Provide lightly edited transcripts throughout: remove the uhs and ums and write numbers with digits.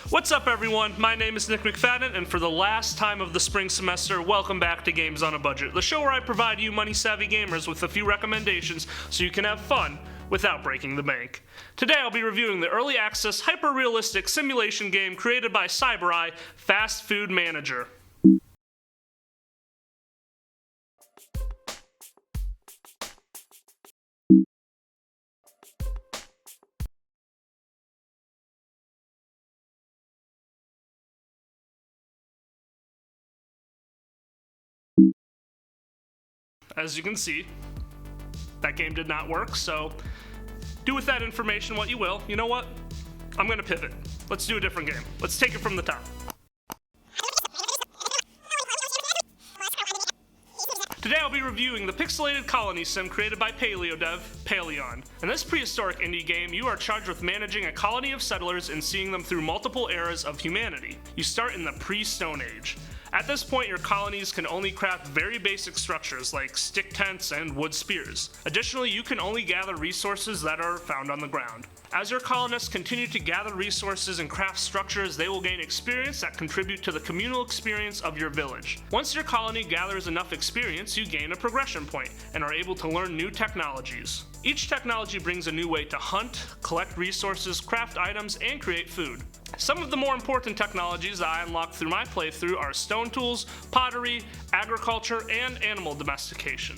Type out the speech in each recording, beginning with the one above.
What's up everyone, my name is Nick McFadden, and for the last time of the spring semester, welcome back to Games on a Budget, the show where I provide you money-savvy gamers with a few recommendations so you can have fun without breaking the bank. Today I'll be reviewing the early access, hyper-realistic simulation game created by CyberEye, Fast Food Manager. As you can see, that game did not work, so do with that information what you will. You know what? I'm gonna pivot. Let's do a different game. Let's take it from the top. Today I'll be reviewing the pixelated colony sim created by Paleon. In this prehistoric indie game, you are charged with managing a colony of settlers and seeing them through multiple eras of humanity. You start in the pre-Stone Age. At this point, your colonies can only craft very basic structures like stick tents and wood spears. Additionally, you can only gather resources that are found on the ground. As your colonists continue to gather resources and craft structures, they will gain experience that contribute to the communal experience of your village. Once your colony gathers enough experience, you gain a progression point and are able to learn new technologies. Each technology brings a new way to hunt, collect resources, craft items, and create food. Some of the more important technologies that I unlocked through my playthrough are stone tools, pottery, agriculture, and animal domestication.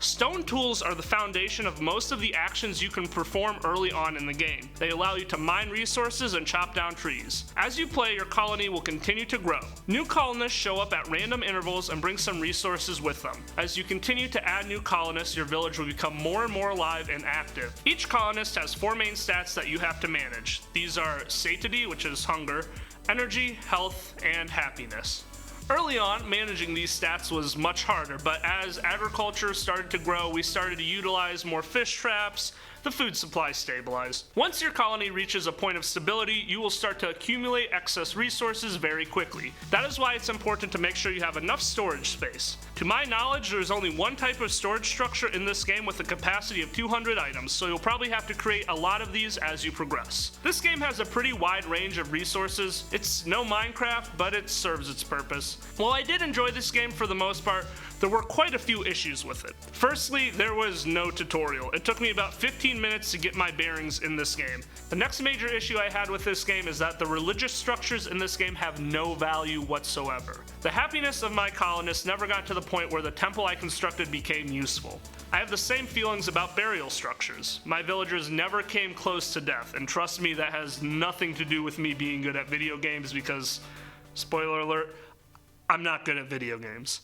Stone tools are the foundation of most of the actions you can perform early on in the game. They allow you to mine resources and chop down trees. As you play, your colony will continue to grow. New colonists show up at random intervals and bring some resources with them. As you continue to add new colonists, your village will become more and more alive and active. Each colonist has 4 main stats that you have to manage. These are satiety, which is hunger, energy, health, and happiness. Early on, managing these stats was much harder, but as agriculture started to grow, we started to utilize more fish traps, the food supply stabilized. Once your colony reaches a point of stability, you will start to accumulate excess resources very quickly. That is why it's important to make sure you have enough storage space. To my knowledge, there is only one type of storage structure in this game with a capacity of 200 items, so you'll probably have to create a lot of these as you progress. This game has a pretty wide range of resources. It's no Minecraft, but it serves its purpose. While I did enjoy this game for the most part, there were quite a few issues with it. Firstly, there was no tutorial. It took me about 15 minutes to get my bearings in this game. The next major issue I had with this game is that the religious structures in this game have no value whatsoever. The happiness of my colonists never got to the point where the temple I constructed became useful. I have the same feelings about burial structures. My villagers never came close to death, and trust me, that has nothing to do with me being good at video games because, spoiler alert, I'm not good at video games.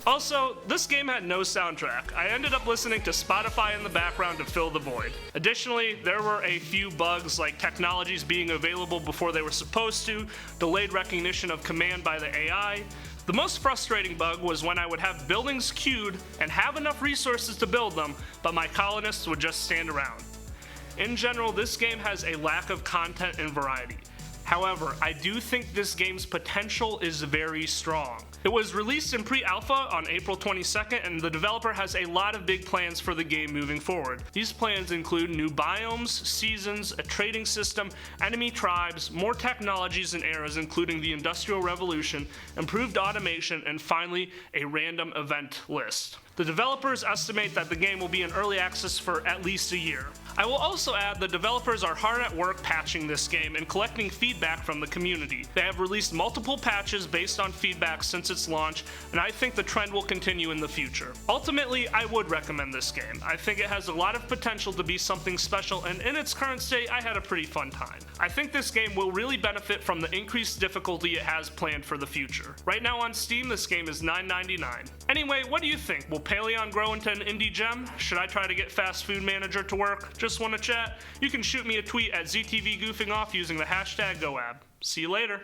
Also, this game had no soundtrack. I ended up listening to Spotify in the background to fill the void. Additionally, there were a few bugs like technologies being available before they were supposed to, delayed recognition of command by the AI. The most frustrating bug was when I would have buildings queued and have enough resources to build them, but my colonists would just stand around. In general, this game has a lack of content and variety. However, I do think this game's potential is very strong. It was released in pre-alpha on April 22nd, and the developer has a lot of big plans for the game moving forward. These plans include new biomes, seasons, a trading system, enemy tribes, more technologies and eras including the Industrial Revolution, improved automation, and finally, a random event list. The developers estimate that the game will be in early access for at least a year. I will also add the developers are hard at work patching this game and collecting feedback from the community. They have released multiple patches based on feedback since its launch, and I think the trend will continue in the future. Ultimately, I would recommend this game. I think it has a lot of potential to be something special, and in its current state, I had a pretty fun time. I think this game will really benefit from the increased difficulty it has planned for the future. Right now on Steam, this game is $9.99. Anyway, what do you think? Will Paleon grow into an indie gem? Should I try to get Fast Food Manager to work? Just want to chat? You can shoot me a tweet at ZTV Goofing Off using the hashtag #GoAb. See you later.